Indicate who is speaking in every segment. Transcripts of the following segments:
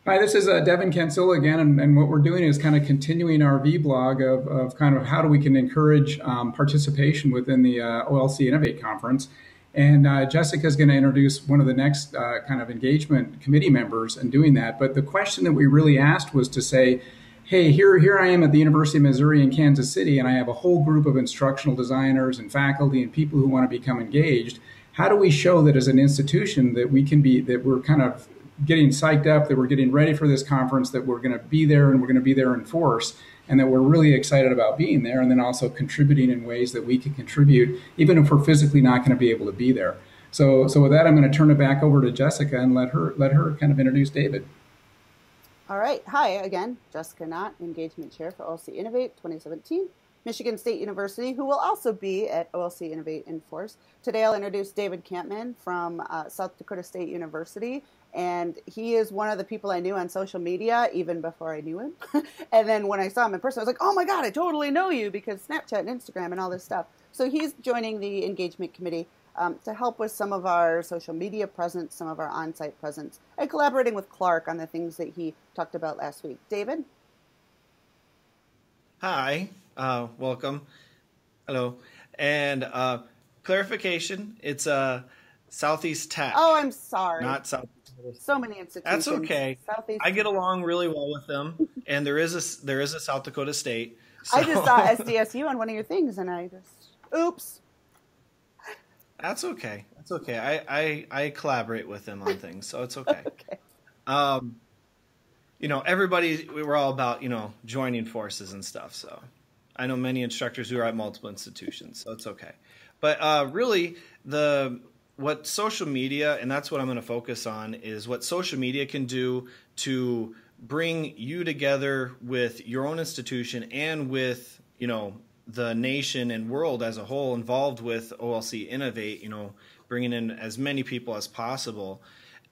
Speaker 1: Hi, this is Devin Kensil again, and what we're doing is kind of continuing our vlog of kind of how do we can encourage participation within the OLC Innovate conference. And Jessica is going to introduce one of the next kind of engagement committee members in doing that. But the question that we really asked was to say, hey, here I am at the University of Missouri in Kansas City, and I have a whole group of instructional designers and faculty and people who want to become engaged. How do we show that as an institution that we can be that we're kind of getting psyched up, that we're getting ready for this conference, that we're going to be there and we're going to be there in force, and that we're really excited about being there, and then also contributing in ways that we can contribute, even if we're physically not going to be able to be there. So with that, I'm going to turn it back over to Jessica and let her kind of introduce David.
Speaker 2: All right. Hi again, Jessica Knott, Engagement Chair for OLC Innovate 2017, Michigan State University, who will also be at OLC Innovate in force. Today I'll introduce David Campman from South Dakota State University. And he is one of the people I knew on social media even before I knew him. And then when I saw him in person, I was like, oh my God, I totally know you because Snapchat and Instagram and all this stuff. So he's joining the engagement committee to help with some of our social media presence, some of our on-site presence, and collaborating with Clark on the things that he talked about last week. David?
Speaker 3: Hi, welcome. Hello. And clarification, it's Southeast Tech,
Speaker 2: Oh, I'm sorry.
Speaker 3: not South.
Speaker 2: So many
Speaker 3: That's
Speaker 2: institutions.
Speaker 3: okay.
Speaker 2: Southeast.
Speaker 3: I get along really well with them, and there is a South Dakota State.
Speaker 2: I
Speaker 3: So
Speaker 2: just saw SDSU on one of your things, and I just, oops.
Speaker 3: that's okay. That's okay. I collaborate with them on things, so it's okay.
Speaker 2: Okay.
Speaker 3: Um, everybody, we were all about, joining forces and stuff. So I know many instructors who are at multiple institutions, so it's okay. But really, what social media, and that's what I'm going to focus on, is what social media can do to bring you together with your own institution and with, the nation and world as a whole involved with OLC Innovate, bringing in as many people as possible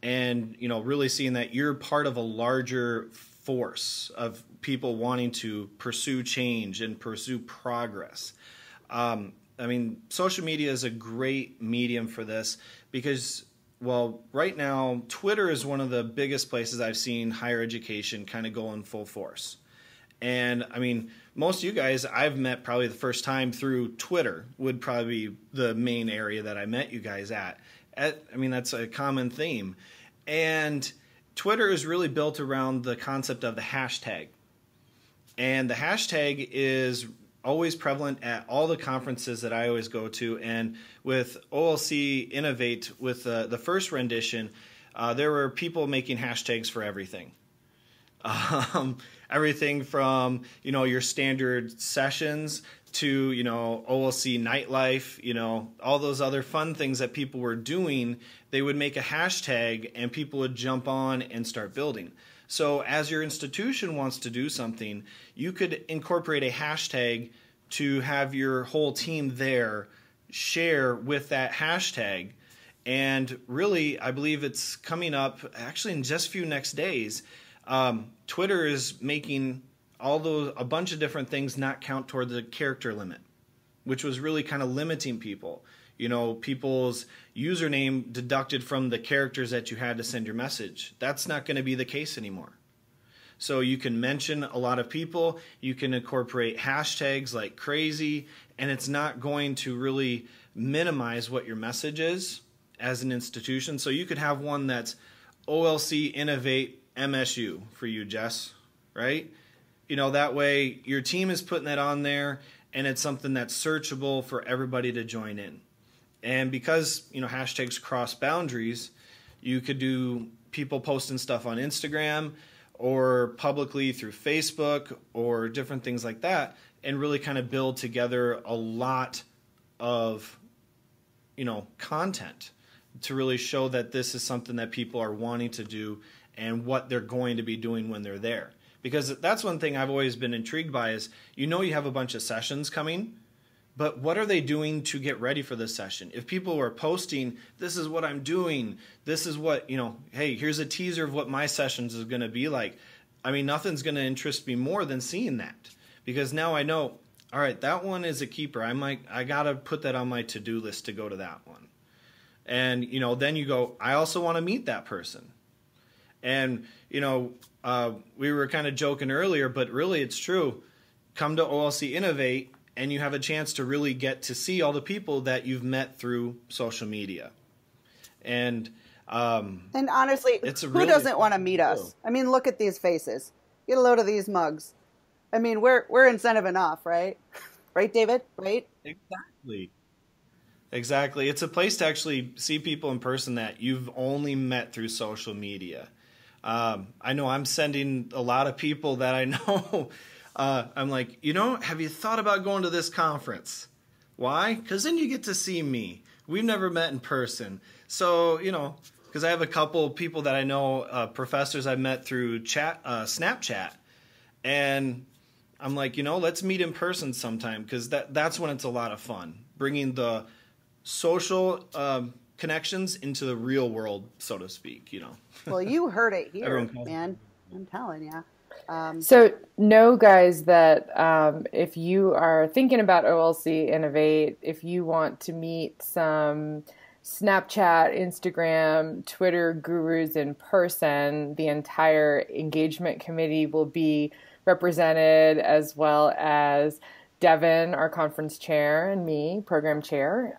Speaker 3: and, really seeing that you're part of a larger force of people wanting to pursue change and pursue progress. Social media is a great medium for this because, well, right now, Twitter is one of the biggest places I've seen higher education kind of go in full force. And, most of you guys I've met probably the first time through Twitter would probably be the main area that I met you guys at. That's a common theme. And Twitter is really built around the concept of the hashtag. And the hashtag is always prevalent at all the conferences that I always go to. And with OLC Innovate, with the first rendition, there were people making hashtags for everything. Everything from, your standard sessions to, OLC nightlife, all those other fun things that people were doing, they would make a hashtag and people would jump on and start building. So as your institution wants to do something, you could incorporate a hashtag to have your whole team there share with that hashtag. And really, I believe it's coming up actually in just a few next days. Twitter is making a bunch of different things not count toward the character limit, which was really kind of limiting people. People's username deducted from the characters that you had to send your message. That's not going to be the case anymore. So you can mention a lot of people, you can incorporate hashtags like crazy, and it's not going to really minimize what your message is as an institution. So you could have one that's OLC Innovate MSU for you, Jess, right? That way your team is putting that on there, and it's something that's searchable for everybody to join in. And because, hashtags cross boundaries, you could do people posting stuff on Instagram or publicly through Facebook or different things like that, and really kind of build together a lot of, content to really show that this is something that people are wanting to do and what they're going to be doing when they're there. Because that's one thing I've always been intrigued by is, you have a bunch of sessions coming, but what are they doing to get ready for this session? If people are posting, this is what I'm doing, this is what, hey, here's a teaser of what my sessions is going to be like. Nothing's going to interest me more than seeing that. Because now I know, all right, that one is a keeper. I got to put that on my to-do list to go to that one. And, then you go, I also want to meet that person. And, we were kind of joking earlier, but really it's true. Come to OLC Innovate and you have a chance to really get to see all the people that you've met through social media. And
Speaker 2: honestly,
Speaker 3: it's
Speaker 2: who doesn't want to meet us? I mean, look at these faces. Get a load of these mugs. I mean, we're incentive enough, right? Right, David? Right?
Speaker 3: Exactly. It's a place to actually see people in person that you've only met through social media. I know I'm sending a lot of people that I know. I'm like, have you thought about going to this conference? Why? Because then you get to see me. We've never met in person. So, because I have a couple of people that I know, professors I met through Snapchat. And I'm like, let's meet in person sometime, because that's when it's a lot of fun. Bringing the social connections into the real world, so to speak,
Speaker 2: Well, you heard it here, man. I'm telling you.
Speaker 4: So know, guys, that if you are thinking about OLC Innovate, if you want to meet some Snapchat, Instagram, Twitter gurus in person, the entire engagement committee will be represented, as well as Devin, our conference chair, and me, program chair.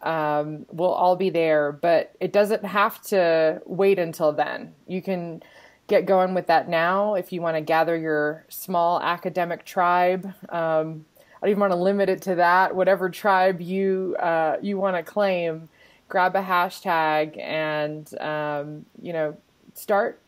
Speaker 4: We'll all be there, but it doesn't have to wait until then. You can get going with that now if you want to gather your small academic tribe. I don't even want to limit it to that. Whatever tribe you want to claim, grab a hashtag and start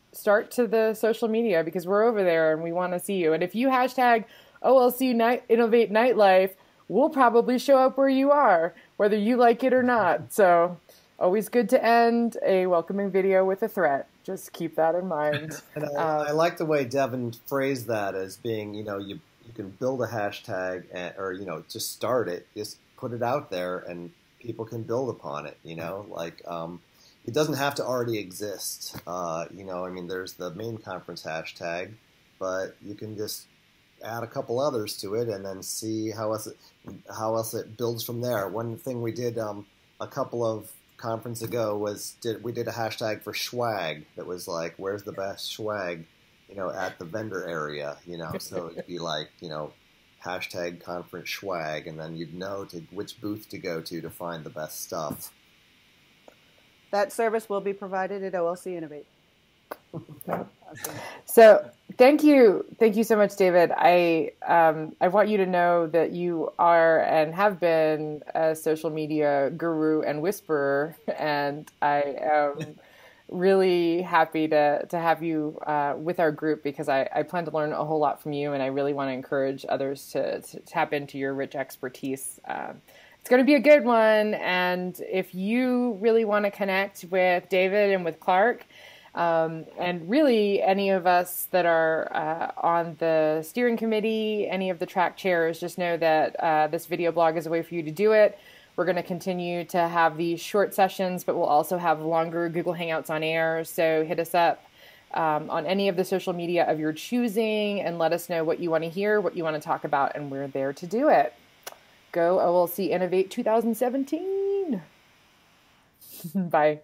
Speaker 4: to the social media, because we're over there and we want to see you. And if you hashtag OLC Innovate Nightlife, we'll probably show up where you are, whether you like it or not. So always good to end a welcoming video with a threat. Just keep that in mind.
Speaker 5: And I like the way Devin phrased that as being, you can build a hashtag or just start it, just put it out there and people can build upon it, it doesn't have to already exist. There's the main conference hashtag, but you can just add a couple others to it and then see how else it builds from there. One thing we did a couple of conference ago was we did a hashtag for swag that was like, where's the best swag, at the vendor area, so it'd be like, hashtag conference swag, and then you'd know which booth to go to find the best stuff.
Speaker 2: That service will be provided at OLC Innovate.
Speaker 4: Awesome. So thank you so much, David. I want you to know that you are and have been a social media guru and whisperer, and I am really happy to have you with our group, because I plan to learn a whole lot from you, and I really want to encourage others to tap into your rich expertise. It's going to be a good one, and if you really want to connect with David and with Clark, and really any of us that are on the steering committee, any of the track chairs, just know that this video blog is a way for you to do it. We're going to continue to have these short sessions, but we'll also have longer Google Hangouts on air. So hit us up on any of the social media of your choosing and let us know what you want to hear, what you want to talk about, and we're there to do it. Go OLC Innovate 2017. Bye.